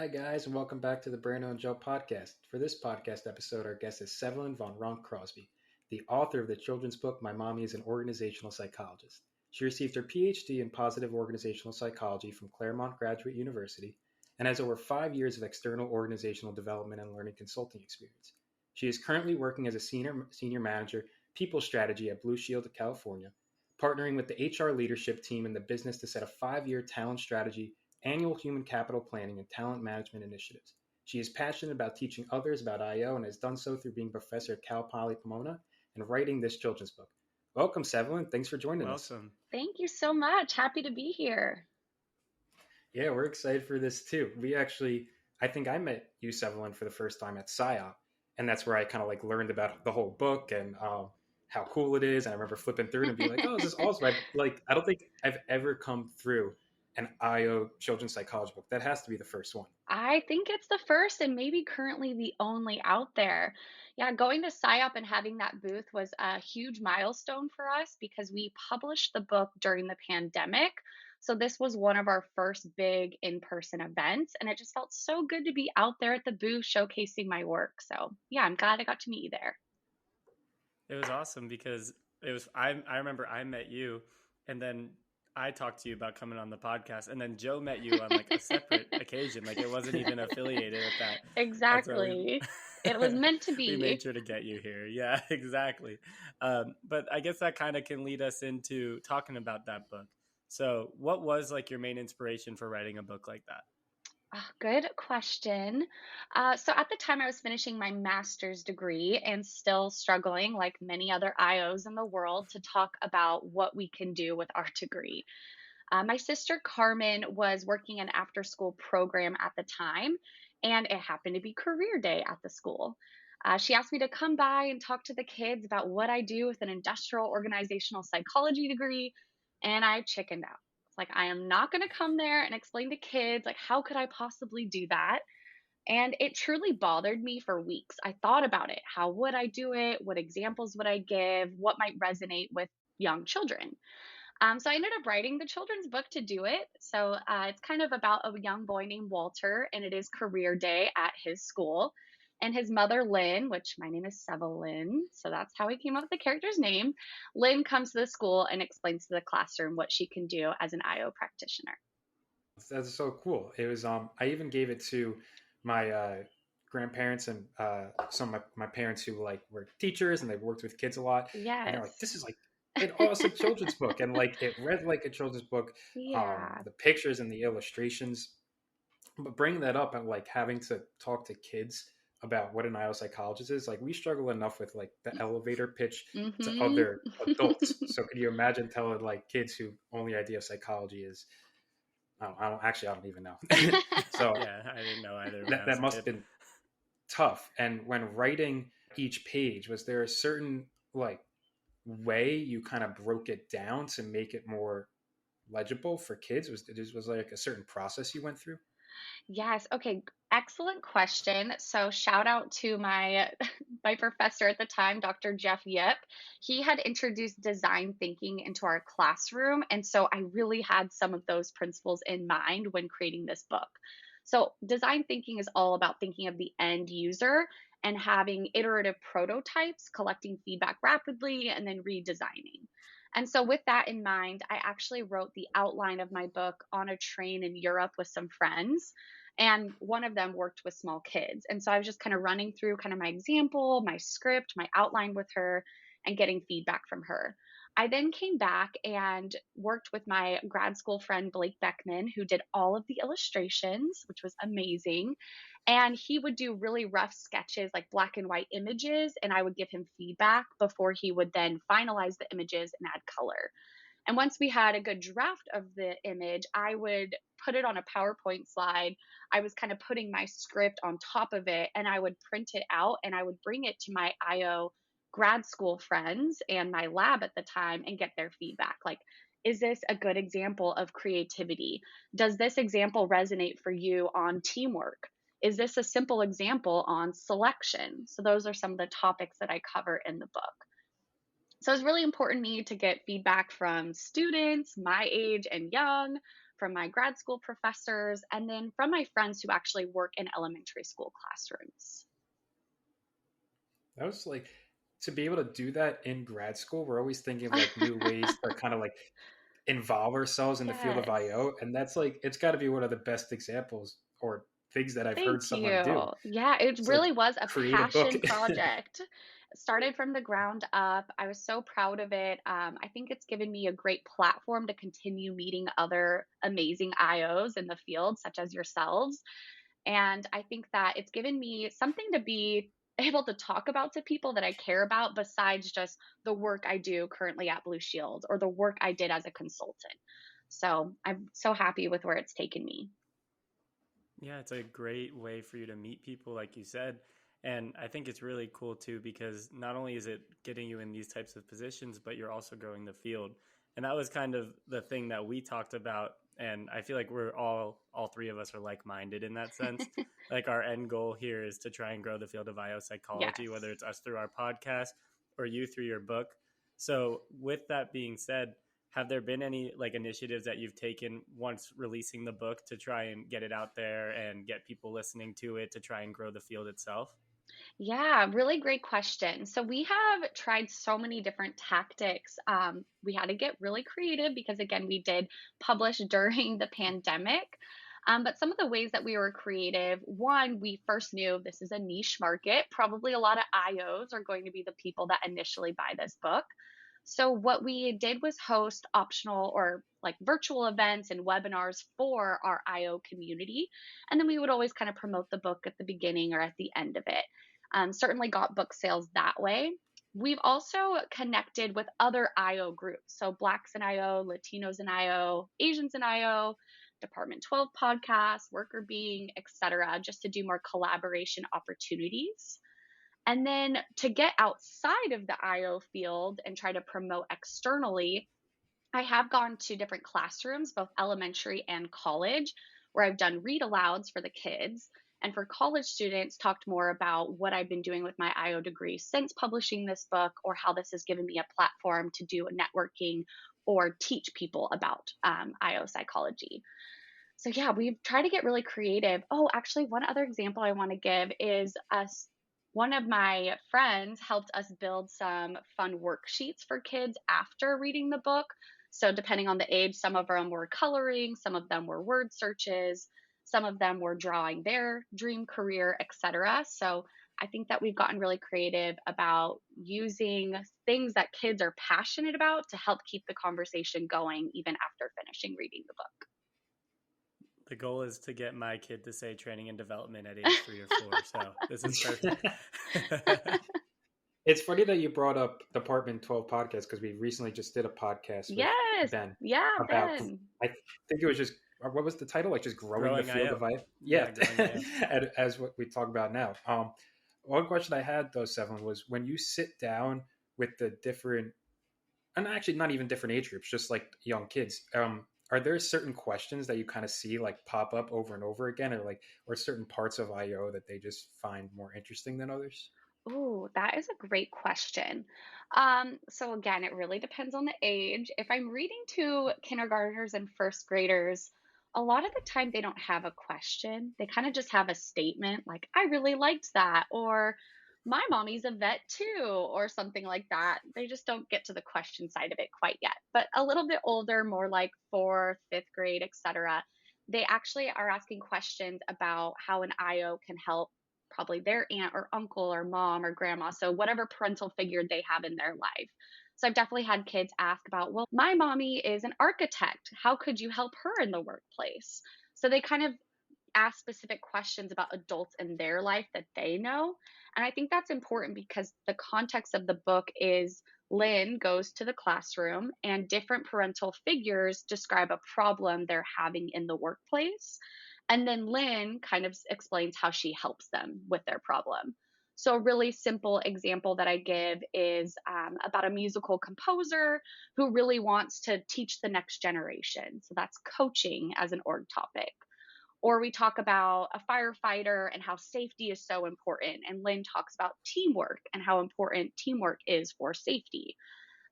Hi, guys, and welcome back to the Brando and Joe podcast. For this podcast episode, our guest is Sevelyn VanRonk Crosby, the author of the children's book My Mommy is an Organizational Psychologist. She received her Ph.D. in positive organizational psychology from Claremont Graduate University and has over 5 years of external organizational development and learning consulting experience. She is currently working as a senior manager, people strategy at Blue Shield of California, partnering with the HR leadership team in the business to set a 5-year talent strategy, annual human capital planning, and talent management initiatives. She is passionate about teaching others about IO and has done so through being professor at Cal Poly Pomona and writing this children's book. Welcome, Sevelyn. Thanks for joining us. Welcome. Thank you so much. Happy to be here. Yeah, we're excited for this too. I think I met you, Sevelyn, for the first time at SciOp, and that's where I kind of like learned about the whole book and how cool it is. And I remember flipping through it and being like, "Oh, this is awesome!" I don't think I've ever come through an IO children's psychology book. That has to be the first one. I think it's the first and maybe currently the only out there. Yeah, going to PsyOp and having that booth was a huge milestone for us because we published the book during the pandemic. So this was one of our first big in-person events, and it just felt so good to be out there at the booth showcasing my work. So yeah, I'm glad I got to meet you there. It was awesome because I remember I met you and then I talked to you about coming on the podcast, and then Joe met you on like a separate occasion. Like it wasn't even affiliated with that. Exactly. It was meant to be. We made sure to get you here. Yeah, exactly. But I guess that kind of can lead us into talking about that book. So what was like your main inspiration for writing a book like that? Good question. So at the time, I was finishing my master's degree and still struggling, like many other IOs in the world, to talk about what we can do with our degree. My sister Carmen was working an after school program at the time, and it happened to be career day at the school. She asked me to come by and talk to the kids about what I do with an industrial organizational psychology degree, and I chickened out. It's like, I am not going to come there and explain to kids, like, how could I possibly do that? And it truly bothered me for weeks. I thought about it. How would I do it? What examples would I give? What might resonate with young children? So I ended up writing the children's book to do it. So it's kind of about a young boy named Walter, and it is career day at his school. And his mother, Lynn, which my name is Sevelyn, so that's how we came up with the character's name. Lynn comes to the school and explains to the classroom what she can do as an IO practitioner. That's so cool. It was I even gave it to my grandparents and some of my parents who like were teachers and they've worked with kids a lot. Yes. And they're like, this is like an awesome children's book. And like it read like a children's book. Yeah. The pictures and the illustrations. But bringing that up and like having to talk to kids about what an IO psychologist is, like we struggle enough with like the elevator pitch to other adults. So could you imagine telling like kids who only idea of psychology is I don't even know. So Yeah, I didn't know either. That must have been tough. And when writing each page, was there a certain like way you kind of broke it down to make it more legible for kids? Was like a certain process you went through? Yes. Okay. Excellent question. So shout out to my my professor at the time, Dr. Jeff Yip. He had introduced design thinking into our classroom, and so I really had some of those principles in mind when creating this book. So design thinking is all about thinking of the end user and having iterative prototypes, collecting feedback rapidly, and then redesigning. And so, with that in mind, I actually wrote the outline of my book on a train in Europe with some friends. And one of them worked with small kids. And so I was just kind of running through kind of my example, my script, my outline with her, and getting feedback from her. I then came back and worked with my grad school friend, Blake Beckman, who did all of the illustrations, which was amazing. And he would do really rough sketches, like black and white images, and I would give him feedback before he would then finalize the images and add color. And once we had a good draft of the image, I would put it on a PowerPoint slide. I was kind of putting my script on top of it, and I would print it out and I would bring it to my IO grad school friends and my lab at the time and get their feedback. Like, is this a good example of creativity? Does this example resonate for you on teamwork? Is this a simple example on selection? So those are some of the topics that I cover in the book. So it's really important to me to get feedback from students my age and young, from my grad school professors, and then from my friends who actually work in elementary school classrooms. That was like, to be able to do that in grad school, we're always thinking of like new ways to kind of like involve ourselves in the field of Yes. IO. And that's like, it's got to be one of the best examples or things that I've heard Thank someone do. you. Yeah, it It's like really was a create a book. passion project. Started from the ground up. I was so proud of it. I think it's given me a great platform to continue meeting other amazing IOs in the field, such as yourselves. And I think that it's given me something to be able to talk about to people that I care about besides just the work I do currently at Blue Shield or the work I did as a consultant. So I'm so happy with where it's taken me. Yeah, it's a great way for you to meet people, like you said. And I think it's really cool too, because not only is it getting you in these types of positions, but you're also growing the field. And that was kind of the thing that we talked about. And I feel like we're all three of us are like-minded in that sense. Like our end goal here is to try and grow the field of IO psychology, Yes. whether it's us through our podcast or you through your book. So with that being said, have there been any like initiatives that you've taken once releasing the book to try and get it out there and get people listening to it to try and grow the field itself? Yeah, really great question. So we have tried so many different tactics. We had to get really creative because, again, we did publish during the pandemic. But some of the ways that we were creative, one, we first knew this is a niche market. Probably a lot of IOs are going to be the people that initially buy this book. So what we did was host optional or like virtual events and webinars for our IO community. And then we would always kind of promote the book at the beginning or at the end of it. Certainly got book sales that way. We've also connected with other IO groups. So Blacks in IO, Latinos in IO, Asians in IO, Department 12 podcasts, Worker Being, etc., just to do more collaboration opportunities. And then to get outside of the IO field and try to promote externally, I have gone to different classrooms, both elementary and college, where I've done read alouds for the kids. And for college students, talked more about what I've been doing with my IO degree since publishing this book, or how this has given me a platform to do a networking or teach people about IO psychology. So yeah, we've tried to get really creative. Oh, actually, one other example I want to give is us. One of my friends helped us build some fun worksheets for kids after reading the book. So depending on the age, some of them were coloring, some of them were word searches, some of them were drawing their dream career, etc. So I think that we've gotten really creative about using things that kids are passionate about to help keep the conversation going even after finishing reading the book. The goal is to get my kid to say training and development at age 3 or 4. So this is perfect. It's funny that you brought up Department 12 podcast because we recently just did a podcast with Yes. Ben Yeah, about, Ben. I think it was just, what was the title? Like just growing the Growing field IO. of IO? Yeah, Yeah, growing IO. as what we talk about now. One question I had though, Sevelyn, was when you sit down with the different, and actually not even different age groups, just like young kids, are there certain questions that you kind of see like pop up over and over again, or like, or certain parts of IO that they just find more interesting than others? Oh, that is a great question. So again, it really depends on the age. If I'm reading to kindergartners and first graders, a lot of the time they don't have a question. They kind of just have a statement like, I really liked that, or my mommy's a vet too, or something like that. They just don't get to the question side of it quite yet. But a little bit older, more like fourth, fifth grade, etc., they actually are asking questions about how an IO can help probably their aunt or uncle or mom or grandma. So, whatever parental figure they have in their life. So, I've definitely had kids ask about, well, my mommy is an architect. How could you help her in the workplace? So, they kind of ask specific questions about adults in their life that they know. And I think that's important because the context of the book is Lynn goes to the classroom and different parental figures describe a problem they're having in the workplace. And then Lynn kind of explains how she helps them with their problem. So, a really simple example that I give is about a musical composer who really wants to teach the next generation. So, that's coaching as an org topic. Or we talk about a firefighter and how safety is so important. And Lynn talks about teamwork and how important teamwork is for safety.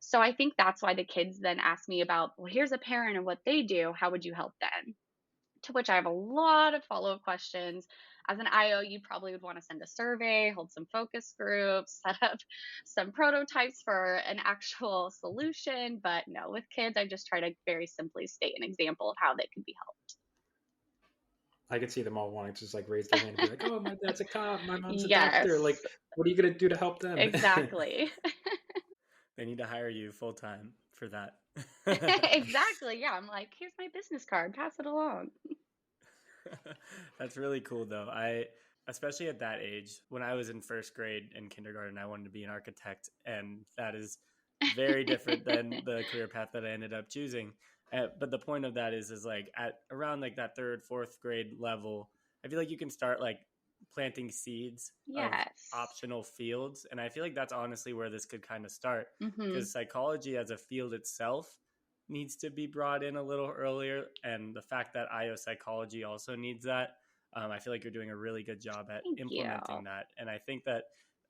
So I think that's why the kids then ask me about, well, here's a parent and what they do. How would you help them? To which I have a lot of follow-up questions. As an IO, you probably would want to send a survey, hold some focus groups, set up some prototypes for an actual solution. But no, with kids, I just try to very simply state an example of how they can be I could see them all wanting to just like raise their hand and be like, "Oh, my dad's a cop, my mom's a doctor. Like, Yes, what are you gonna do to help them?" exactly. They need to hire you full time for that. Exactly. Yeah. I'm like, here's my business card, pass it along. That's really cool though. Especially at that age, when I was in first grade and kindergarten, I wanted to be an architect, and that is very different than the career path that I ended up choosing. But the point of that is like at around like that third, fourth grade level, I feel like you can start like planting seeds of Yes. optional fields, and I feel like that's honestly where this could kind of start, Hmm. because psychology as a field itself needs to be brought in a little earlier, and the fact that IO psychology also needs that, I feel like you're doing a really good job at Thank you. implementing that. And I think that,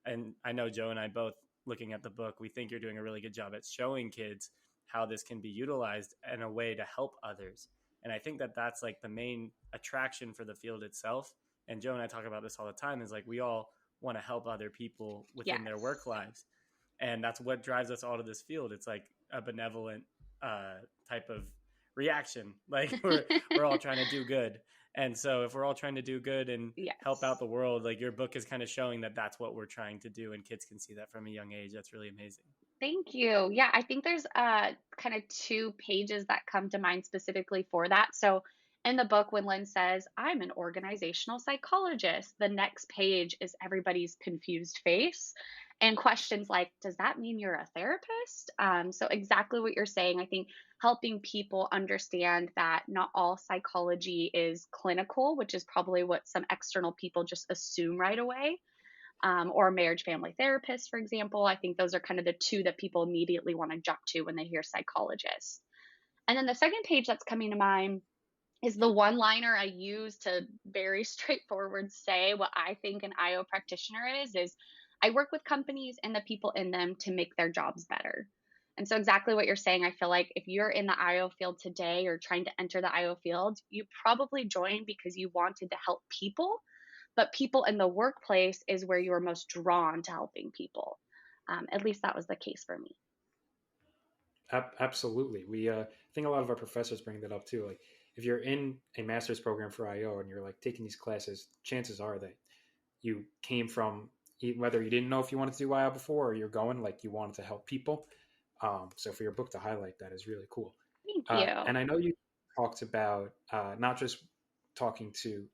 and I know Joe and I both, looking at the book, we think you're doing a really good job at showing kids how this can be utilized in a way to help others. And I think that that's like the main attraction for the field itself. And Joe and I talk about this all the time, is like we all want to help other people within their work Yes. lives. And that's what drives us all to this field. It's like a benevolent type of reaction. Like we're all trying to do good. And so if we're all trying to do good and help out Yes. the world, like your book is kind of showing that that's what we're trying to do, and kids can see that from a young age. That's really amazing. Thank you. Yeah, I think there's kind of two pages that come to mind specifically for that. So in the book, when Lynn says, I'm an organizational psychologist, the next page is everybody's confused face and questions like, does that mean you're a therapist? So exactly what you're saying. I think helping people understand that not all psychology is clinical, which is probably what some external people just assume right away, or a marriage family therapist, for example. I think those are kind of the two that people immediately want to jump to when they hear psychologist. And then the second page that's coming to mind is the one liner I use to very straightforward say what I think an IO practitioner is I work with companies and the people in them to make their jobs better. And so exactly what you're saying, I feel like if you're in the IO field today or trying to enter the IO field, you probably joined because you wanted to help people, but people in the workplace is where you are most drawn to helping people. At least that was the case for me. Absolutely. I think a lot of our professors bring that up too. Like, if you're in a master's program for IO and you're like taking these classes, chances are that you came from, whether you didn't know if you wanted to do IO before, or you're going like you wanted to help people. So for your book to highlight that is really cool. Thank And you. I know you talked about not just talking to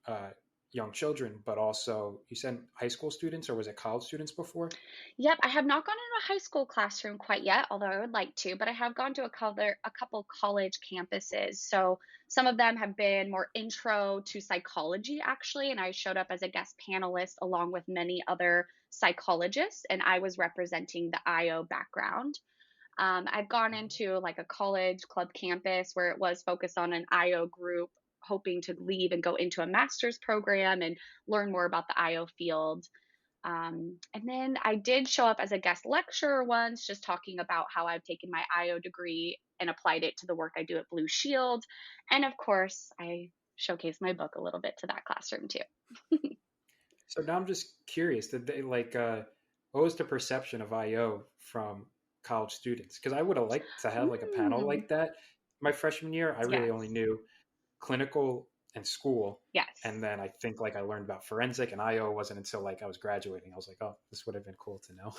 young children, but also you said high school students, or was it college students before? Yep, I have not gone into a high school classroom quite yet, although I would like to, but I have gone to a couple college campuses. So some of them have been more intro to psychology, actually, and I showed up as a guest panelist along with many other psychologists, and I was representing the IO background. I've gone into like a college club campus where it was focused on an IO group, hoping to leave and go into a master's program and learn more about the IO field. And then I did show up as a guest lecturer once, just talking about how I've taken my IO degree and applied it to the work I do at Blue Shield. And of course, I showcased my book a little bit to that classroom too. So now I'm just curious, did they like, what was the perception of IO from college students? Because I would have liked to have like a panel Mm, like that my freshman year. I really only yes, knew clinical and school. And yes. then I think like I learned about forensic, and IO wasn't until like I was graduating. I was like, oh, this would have been cool to know.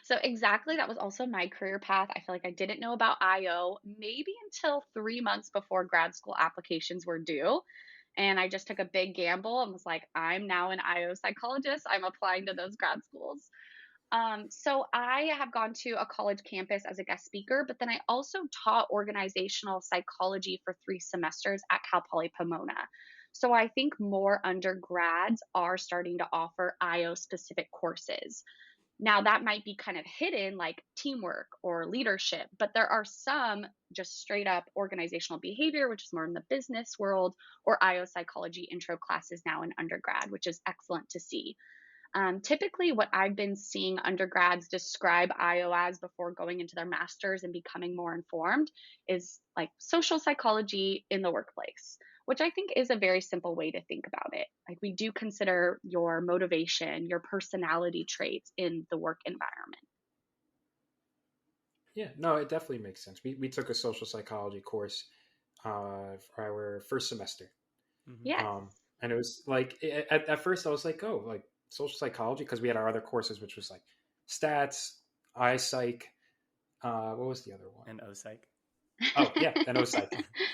So exactly, that was also my career path. I feel like I didn't know about IO maybe until 3 months before grad school applications were due. And I just took a big gamble and was like, I'm now an IO psychologist. I'm applying to those grad schools. So I have gone to a college campus as a guest speaker, but then I also taught organizational psychology for 3 semesters at Cal Poly Pomona. So I think more undergrads are starting to offer IO specific courses. Now, that might be kind of hidden, like teamwork or leadership, but there are some just straight up organizational behavior, which is more in the business world, or IO psychology intro classes now in undergrad, which is excellent to see. Typically, what I've been seeing undergrads describe IO as before going into their master's and becoming more informed is like social psychology in the workplace, which I think is a very simple way to think about it. Like, we do consider your motivation, your personality traits in the work environment. Yeah, no, it definitely makes sense. We took a social psychology course for our first semester. Mm-hmm. Yes. And it was like, at first I was like, oh, like social psychology, because we had our other courses, which was like stats, iPsych, what was the other one? And OPsych. Oh, yeah, and OPsych.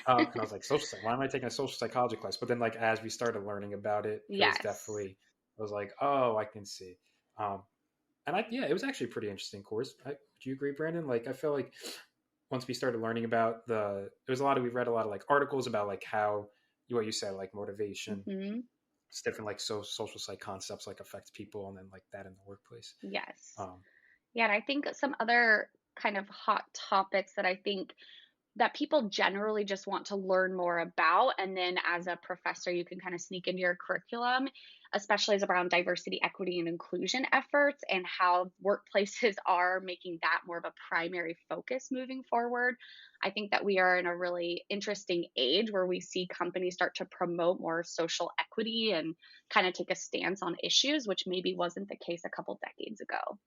And I was like, social psych, why am I taking a social psychology class? But then, like, as we started learning about it, it was Yes. definitely, I was like, oh, I can see. Um, yeah, it was actually a pretty interesting course. Do you agree, Brandon? Like, I feel like once we started learning about there was a lot of, we read a lot of like articles about like how, what you said, like motivation, Hmm. it's different, like social psych concepts like affect people, and then like that in the workplace. Yes. Um, Yeah, and I think some other kind of hot topics that I think that people generally just want to learn more about. And then as a professor, you can kind of sneak into your curriculum, especially as around diversity, equity, and inclusion efforts and how workplaces are making that more of a primary focus moving forward. I think that we are in a really interesting age where we see companies start to promote more social equity and kind of take a stance on issues, which maybe wasn't the case a couple decades ago.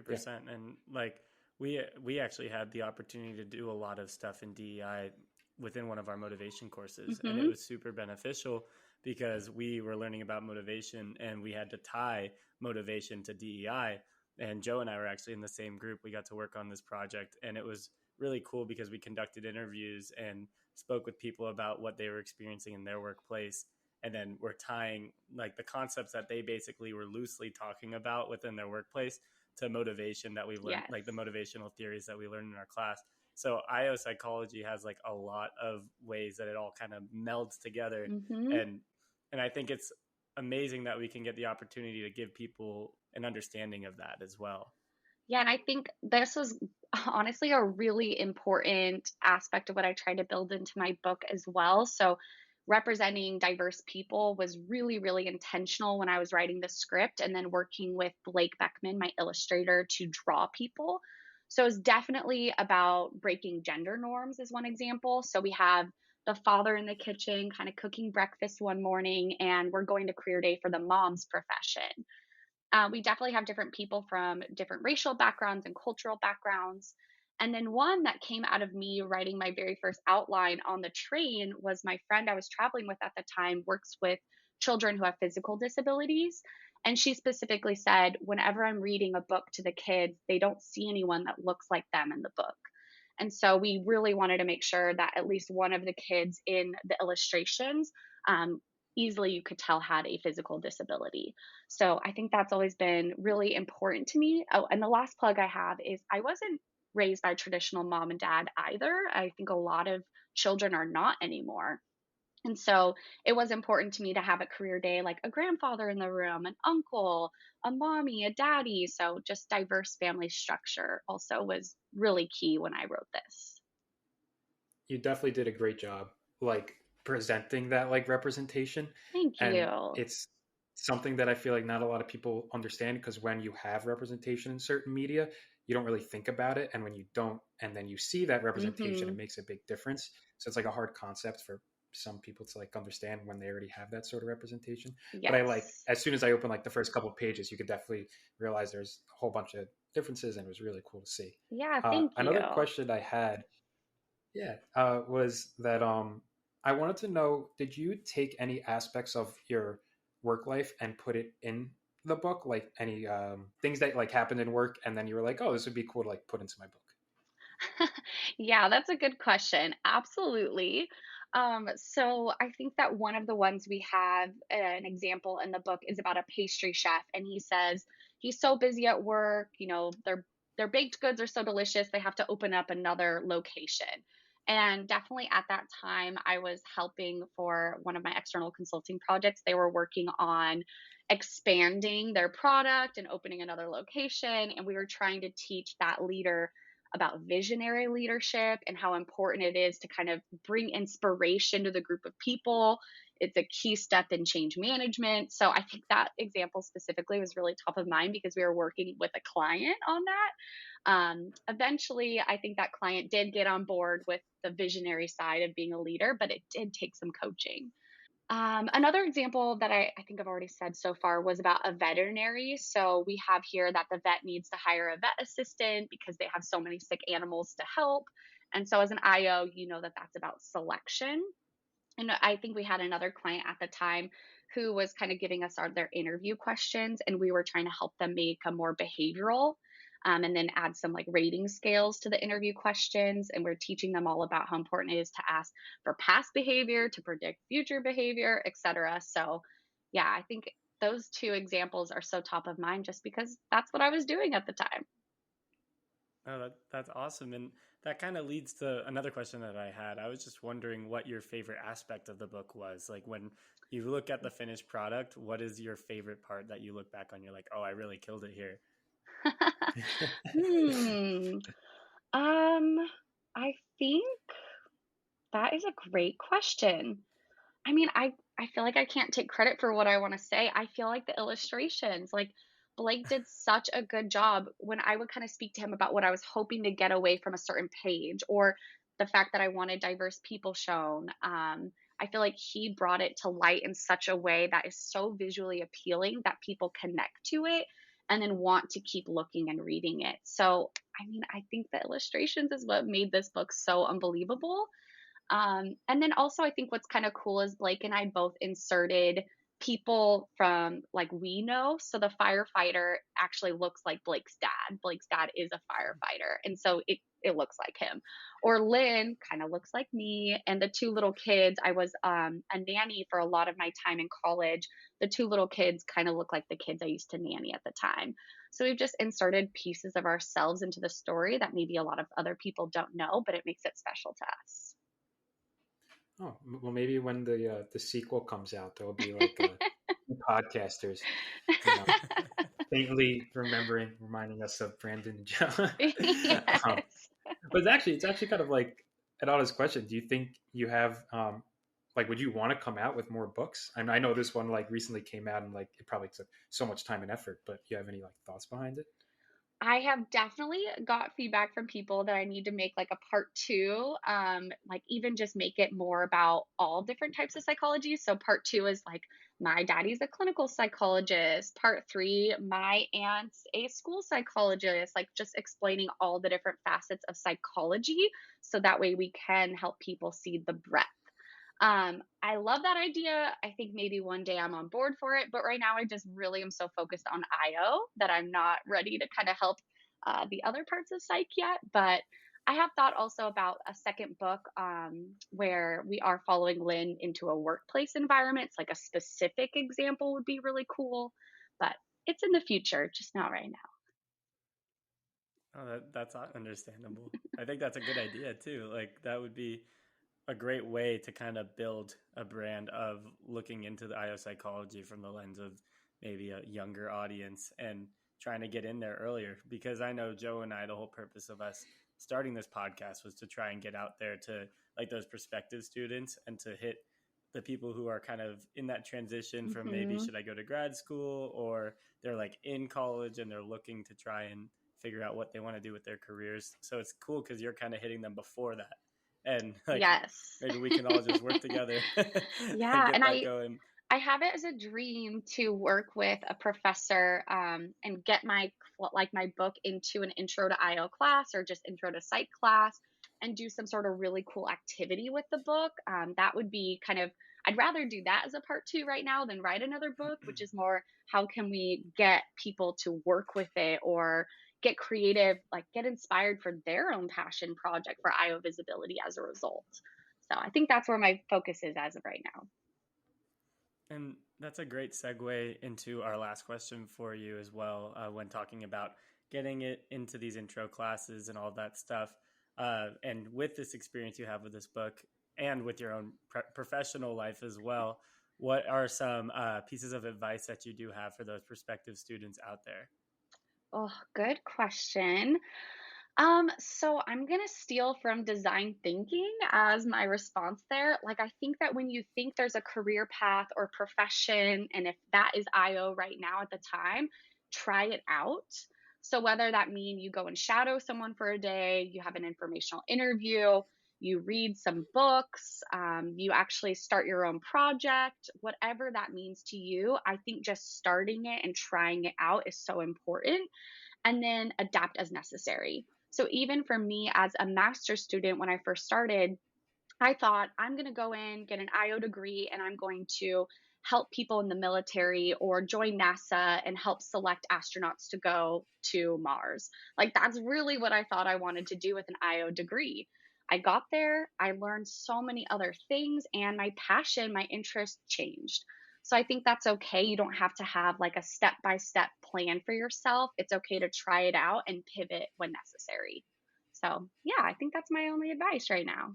yeah. 100%. And like we actually had the opportunity to do a lot of stuff in DEI within one of our motivation courses, and it Hmm. was super beneficial because we were learning about motivation and we had to tie motivation to DEI. And Joe and I were actually in the same group. We got to work on this project, and it was really cool because we conducted interviews and spoke with people about what they were experiencing in their workplace, and then we're tying like the concepts that they basically were loosely talking about within their workplace to motivation that we learned, Yes. like the motivational theories that we learned in our class. So IO psychology has like a lot of ways that it all kind of melds together. Hmm. And I think it's amazing that we can get the opportunity to give people an understanding of that as well. Yeah, and I think this was honestly a really important aspect of what I tried to build into my book as well. So, representing diverse people was really, really intentional when I was writing the script and then working with Blake Beckman, my illustrator, to draw people. So, it's definitely about breaking gender norms, is one example. So, we have the father in the kitchen kind of cooking breakfast one morning, and we're going to career day for the mom's profession. We definitely have different people from different racial backgrounds and cultural backgrounds. And then one that came out of me writing my very first outline on the train was my friend I was traveling with at the time works with children who have physical disabilities. And she specifically said, whenever I'm reading a book to the kids, they don't see anyone that looks like them in the book. And so we really wanted to make sure that at least one of the kids in the illustrations, um, easily you could tell had a physical disability. So I think that's always been really important to me. Oh, and the last plug I have is I wasn't raised by traditional mom and dad either. I think a lot of children are not anymore. And so it was important to me to have a career day like a grandfather in the room, an uncle, a mommy, a daddy. So just diverse family structure also was really key when I wrote this. You definitely did a great job, like presenting that like representation, Thank and you. it's something that I feel like not a lot of people understand, because when you have representation in certain media, you don't really think about it, and when you don't, and then you see that representation, it Hmm. makes a big difference. So it's like a hard concept for some people to like understand when they already have that sort of representation. But I like, Yes. as soon as I open like the first couple of pages, you could definitely realize there's a whole bunch of differences, and it was really cool to see. Yeah, thank Another you. question I had, yeah, was that I wanted to know, did you take any aspects of your work life and put it in the book, like any things that like happened in work, and then you were like, oh, this would be cool to like put into my book? Yeah, that's a good question. Absolutely. So I think that one of the ones we have an example in the book is about a pastry chef, and he says he's so busy at work, their baked goods are so delicious, they have to open up another location. And definitely at that time, I was helping for one of my external consulting projects. They were working on expanding their product and opening another location, and we were trying to teach that leader about visionary leadership and how important it is to kind of bring inspiration to the group of people it's a key step in change management. So I think that example specifically was really top of mind because we were working with a client on that. Eventually, I think that client did get on board with the visionary side of being a leader, but it did take some coaching. Another example that I think I've already said so far was about a veterinary. So we have here that the vet needs to hire a vet assistant because they have so many sick animals to help. And so as an IO, you know that that's about selection. And I think we had another client at the time who was kind of giving us their interview questions, and we were trying to help them make a more behavioral, and then add some like rating scales to the interview questions. And we're teaching them all about how important it is to ask for past behavior, to predict future behavior, etc. So, yeah, I think those two examples are so top of mind just because that's what I was doing at the time. Oh, that's awesome. And that kind of leads to another question that I had. I was just wondering what your favorite aspect of the book was. Like when you look at the finished product, what is your favorite part that you look back on? You're like, oh, I really killed it here. hmm. I think that is a great question. I mean, I feel like I can't take credit for what I want to say. I feel like the illustrations, like Blake did such a good job when I would kind of speak to him about what I was hoping to get away from a certain page or the fact that I wanted diverse people shown. I feel like he brought it to light in such a way that is so visually appealing that people connect to it and then want to keep looking and reading it. So, I mean, I think the illustrations is what made this book so unbelievable. And then also, I think what's kind of cool is Blake and I both inserted people from like we know. So the firefighter actually looks like Blake's dad. Blake's dad is a firefighter. And so it looks like him. Or Lynn kind of looks like me. And the two little kids, I was a nanny for a lot of my time in college. The two little kids kind of look like the kids I used to nanny at the time. So we've just inserted pieces of ourselves into the story that maybe a lot of other people don't know, but it makes it special to us. Oh, well, maybe when the sequel comes out, there'll be like podcasters, you know, faintly reminding us of Brandon and Joe. um, Yes. but it's actually kind of like an honest question. Do you think you have like, would you want to come out with more books? I mean, I know this one like recently came out and like it probably took so much time and effort, but do you have any like thoughts behind it? I have definitely got feedback from people that I need to make like a part two, like even just make it more about all different types of psychology. So part two is like my daddy's a clinical psychologist. Part three, my aunt's a school psychologist, like just explaining all the different facets of psychology. So that way we can help people see the breadth. I love that idea. I think maybe one day I'm on board for it, but right now I just really am so focused on IO that I'm not ready to kind of help the other parts of psych yet. But I have thought also about a second book where we are following Lynn into a workplace environment. It's like a specific example would be really cool, but it's in the future, just not right now. Oh, that's understandable. I think that's a good idea too. Like that would be a great way to kind of build a brand of looking into the IO psychology from the lens of maybe a younger audience and trying to get in there earlier. Because I know Joe and I, the whole purpose of us starting this podcast was to try and get out there to like those prospective students and to hit the people who are kind of in that transition from maybe should I go to grad school, or they're like in college and they're looking to try and figure out what they want to do with their careers. So it's cool because you're kind of hitting them before that. And like Yes. maybe we can all just work together and Yeah. get And that going. I have it as a dream to work with a professor and get my book into an intro to IO class or just intro to psych class and do some sort of really cool activity with the book. That would be kind of, I'd rather do that as a part two right now than write another book, which is more how can we get people to work with it or get creative, like get inspired for their own passion project for IO visibility as a result. So I think that's where my focus is as of right now. And that's a great segue into our last question for you as well, when talking about getting it into these intro classes and all that stuff. And with this experience you have with this book and with your own professional life as well, what are some pieces of advice that you do have for those prospective students out there? Oh, good question. So I'm gonna steal from design thinking as my response there. Like, I think that when you think there's a career path or profession, and if that is IO right now at the time, try it out. So whether that mean you go and shadow someone for a day, you have an informational interview, you read some books, you actually start your own project, whatever that means to you, I think just starting it and trying it out is so important, and then adapt as necessary. So even for me as a master's student, when I first started, I thought I'm going to go in, get an IO degree, and I'm going to help people in the military or join NASA and help select astronauts to go to Mars. Like, that's really what I thought I wanted to do with an IO degree. I got there, I learned so many other things, and my passion, my interest changed. So I think that's okay. You don't have to have like a step by step plan for yourself. It's okay to try it out and pivot when necessary. So, yeah, I think that's my only advice right now.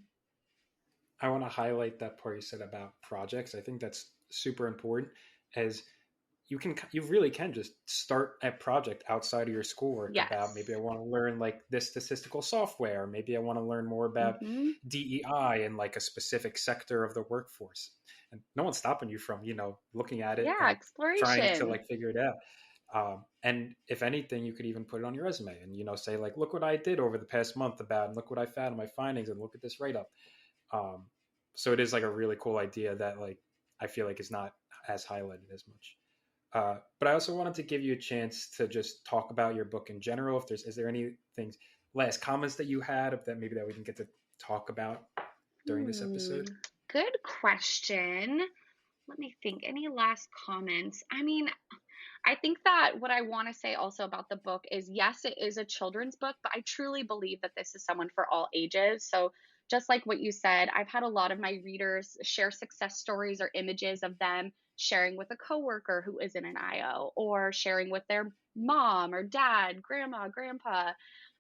I want to highlight that part you said about projects. I think that's super important, as you really can just start a project outside of your schoolwork about, maybe Yes. I want to learn like this statistical software, maybe I want to learn more about Hmm. DEI in like a specific sector of the workforce, and no one's stopping you from looking at it Yeah, and trying to exploration. like figure it out. And if anything, you could even put it on your resume and say like, look what I did over the past month about, and look what I found in my findings, and look at this write up. um, so it is like a really cool idea that like I feel like is not as highlighted as much. But I also wanted to give you a chance to just talk about your book in general. If there's, is there any things, last comments that you had of that maybe that we can get to talk about during this Hmm. episode? Good question. Let me think. Any last comments? I mean, I think that what I want to say also about the book is yes, it is a children's book, but I truly believe that this is someone for all ages. So, just like what you said, I've had a lot of my readers share success stories or images of them sharing with a coworker who isn't an IO, or sharing with their mom or dad, grandma, grandpa.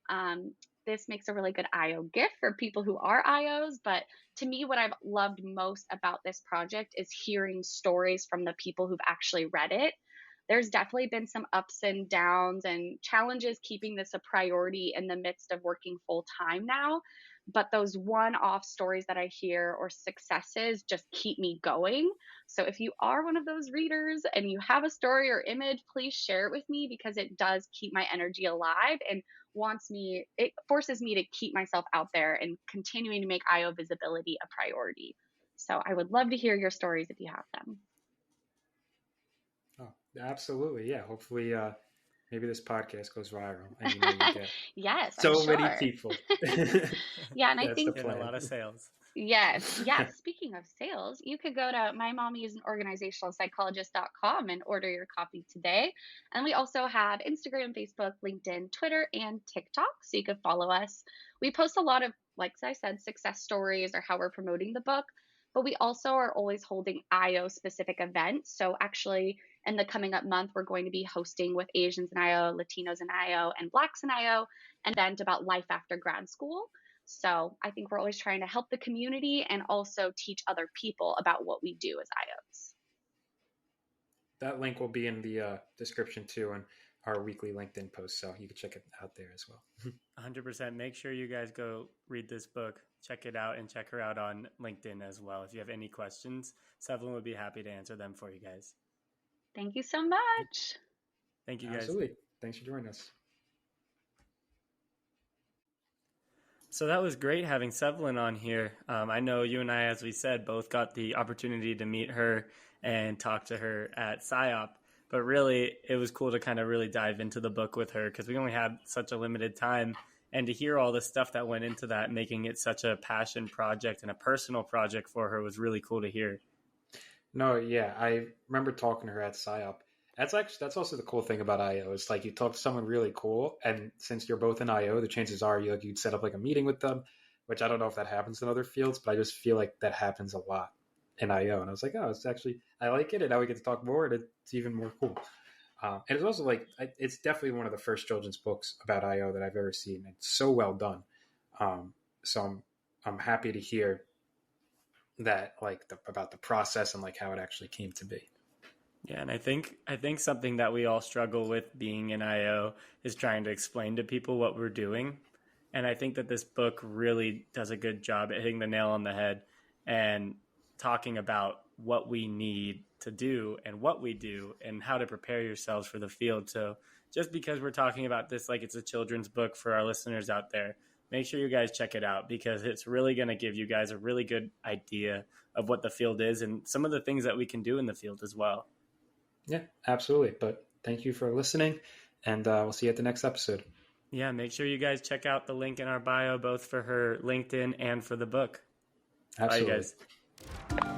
Um, this makes a really good IO gift for people who are IOs. But to me, what I've loved most about this project is hearing stories from the people who've actually read it. There's definitely been some ups and downs and challenges keeping this a priority in the midst of working full time now. But those one off stories that I hear or successes just keep me going. So if you are one of those readers and you have a story or image, please share it with me, because it does keep my energy alive and it forces me to keep myself out there and continuing to make IO visibility a priority. So I would love to hear your stories if you have them. Oh, absolutely. Yeah. Hopefully, maybe this podcast goes viral and you get Yes, I'm so many sure. people. Yeah, and I That's the think Getting a plan. lot of sales. yes, yes. Speaking of sales, you could go to my mommy is an organizational psychologist.com and order your copy today. And we also have Instagram, Facebook, LinkedIn, Twitter, and TikTok. So you can follow us. We post a lot of, like I said, success stories or how we're promoting the book, but we also are always holding IO specific events. So actually, in the coming up month, we're going to be hosting with Asians in IO, Latinos in IO, and Blacks in IO an event about life after grad school. So I think we're always trying to help the community and also teach other people about what we do as IOs. That link will be in the description too, and our weekly LinkedIn post, so you can check it out there as well. 100%. Make sure you guys go read this book, check it out, and check her out on LinkedIn as well. If you have any questions, Sevelyn would be happy to answer them for you guys. Thank you so much. Thank you guys. Absolutely. Thanks for joining us. So that was great having Sevelyn on here. I know you and I, as we said, both got the opportunity to meet her and talk to her at PsyOp. But really, it was cool to kind of really dive into the book with her, because we only had such a limited time. And to hear all the stuff that went into that, making it such a passion project and a personal project for her, was really cool to hear. No, yeah, I remember talking to her at PsyOp. That's also the cool thing about IO. It's like you talk to someone really cool, and since you're both in IO, the chances are you'd set up like a meeting with them, which I don't know if that happens in other fields, but I just feel like that happens a lot in IO. And I was like, oh, it's actually, I like it, and now we get to talk more, and it's even more cool. And it's also like it's definitely one of the first children's books about IO that I've ever seen. It's so well done. So I'm happy to hear that, like about the process and like how it actually came to be. Yeah, and I think something that we all struggle with being in IO is trying to explain to people what we're doing. And I think that this book really does a good job at hitting the nail on the head and talking about what we need to do and what we do and how to prepare yourselves for the field. So just because we're talking about this like it's a children's book for our listeners out there, make sure you guys check it out, because it's really going to give you guys a really good idea of what the field is and some of the things that we can do in the field as well. Yeah, absolutely. But thank you for listening, and we'll see you at the next episode. Yeah, make sure you guys check out the link in our bio, both for her LinkedIn and for the book. Absolutely. Bye, you guys.